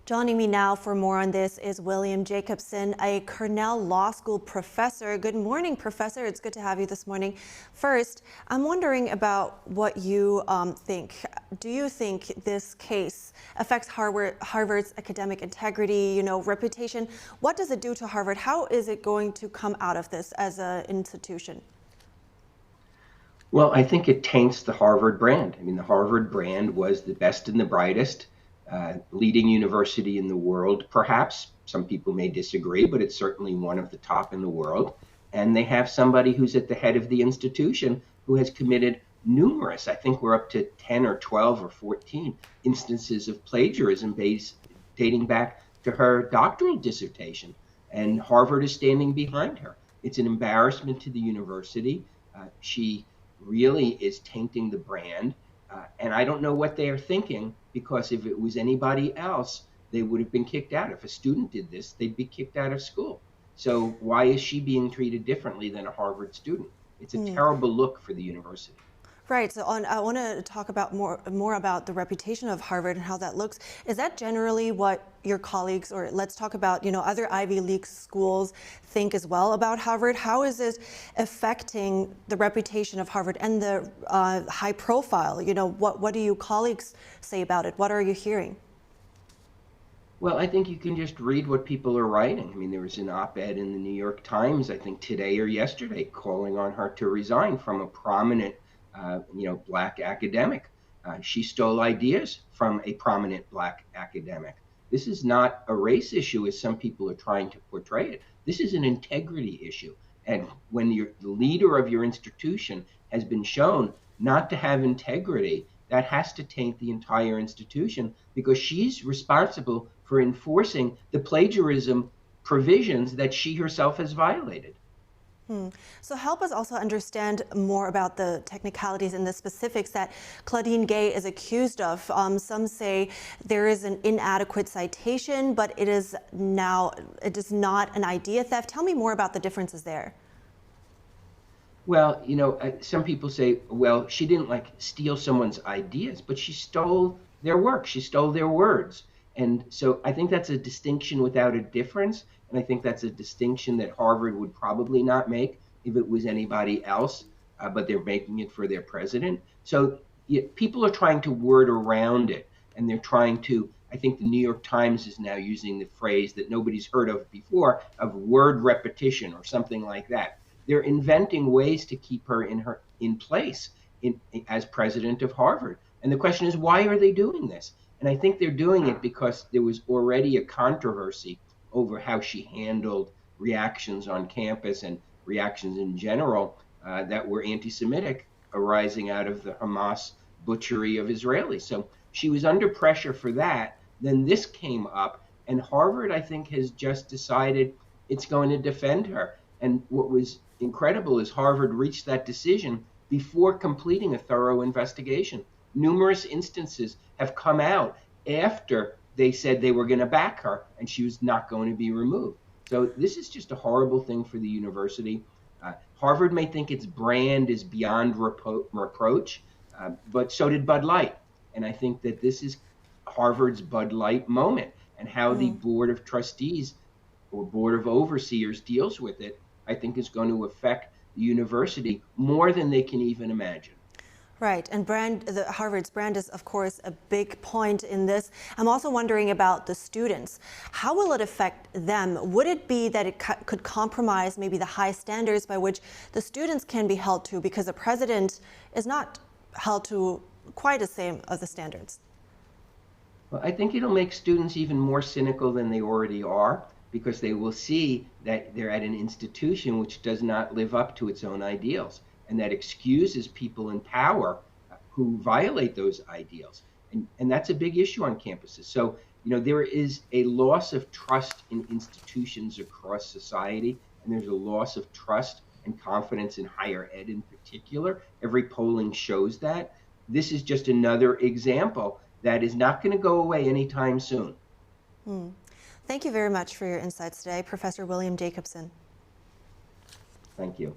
Joining me now for more on this is William Jacobson, a Cornell Law School professor. Good morning, Professor. It's good to have you this morning. First, I'm wondering about what you think. Do you think this case affects Harvard's academic integrity, reputation? What does it do to Harvard? How is it going to come out of this as an institution? Well, I think it taints the Harvard brand. I mean, the Harvard brand was the best and the brightest, leading university in the world, perhaps. Some people may disagree, but it's certainly one of the top in the world. And they have somebody who's at the head of the institution who has committed numerous, I think we're up to 10 or 12 or 14 instances of plagiarism dating back to her doctoral dissertation. And Harvard is standing behind her. It's an embarrassment to the university. She really is tainting the brand. And I don't know what they are thinking, because if it was anybody else, they would have been kicked out. If a student did this, they'd be kicked out of school. So why is she being treated differently than a Harvard student? It's a terrible look for the university. Right. So I want to talk about more about the reputation of Harvard and how that looks. Is that generally what your colleagues, or let's talk about, other Ivy League schools think as well about Harvard? How is it affecting the reputation of Harvard and the high profile? What do your colleagues say about it? What are you hearing? Well, I think you can just read what people are writing. I mean, there was an op-ed in the New York Times, I think today or yesterday, calling on her to resign from a prominent Black academic. She stole ideas from a prominent Black academic. This is not a race issue, as some people are trying to portray it. This is an integrity issue. And when the leader of your institution has been shown not to have integrity, that has to taint the entire institution, because she's responsible for enforcing the plagiarism provisions that she herself has violated. So help us also understand more about the technicalities and the specifics that Claudine Gay is accused of. Some say there is an inadequate citation, but it is not an idea theft. Tell me more about the differences there. Well, some people say, well, she didn't steal someone's ideas, but she stole their work. She stole their words. And so I think that's a distinction without a difference. And I think that's a distinction that Harvard would probably not make if it was anybody else, but they're making it for their president. So people are trying to word around it, and they're trying to, I think the New York Times is now using the phrase that nobody's heard of before, of word repetition or something like that. They're inventing ways to keep her in place as president of Harvard. And the question is, why are they doing this? And I think they're doing it because there was already a controversy over how she handled reactions on campus and reactions in general that were anti-Semitic, arising out of the Hamas butchery of Israelis. So she was under pressure for that. Then this came up, and Harvard, I think, has just decided it's going to defend her. And what was incredible is Harvard reached that decision before completing a thorough investigation. Numerous instances have come out after they said they were going to back her and she was not going to be removed. So this is just a horrible thing for the university. Harvard may think its brand is beyond reproach, but so did Bud Light. And I think that this is Harvard's Bud Light moment, and how the Board of Trustees or Board of Overseers deals with it, I think is going to affect the university more than they can even imagine. Right, and Harvard's brand is, of course, a big point in this. I'm also wondering about the students. How will it affect them? Would it be that it could compromise maybe the high standards by which the students can be held to, because the president is not held to quite the same of the standards? Well, I think it'll make students even more cynical than they already are, because they will see that they're at an institution which does not live up to its own ideals, and that excuses people in power who violate those ideals. And that's a big issue on campuses. So, there is a loss of trust in institutions across society, and there's a loss of trust and confidence in higher ed in particular. Every polling shows that. This is just another example that is not going to go away anytime soon. Thank you very much for your insights today, Professor William Jacobson. Thank you.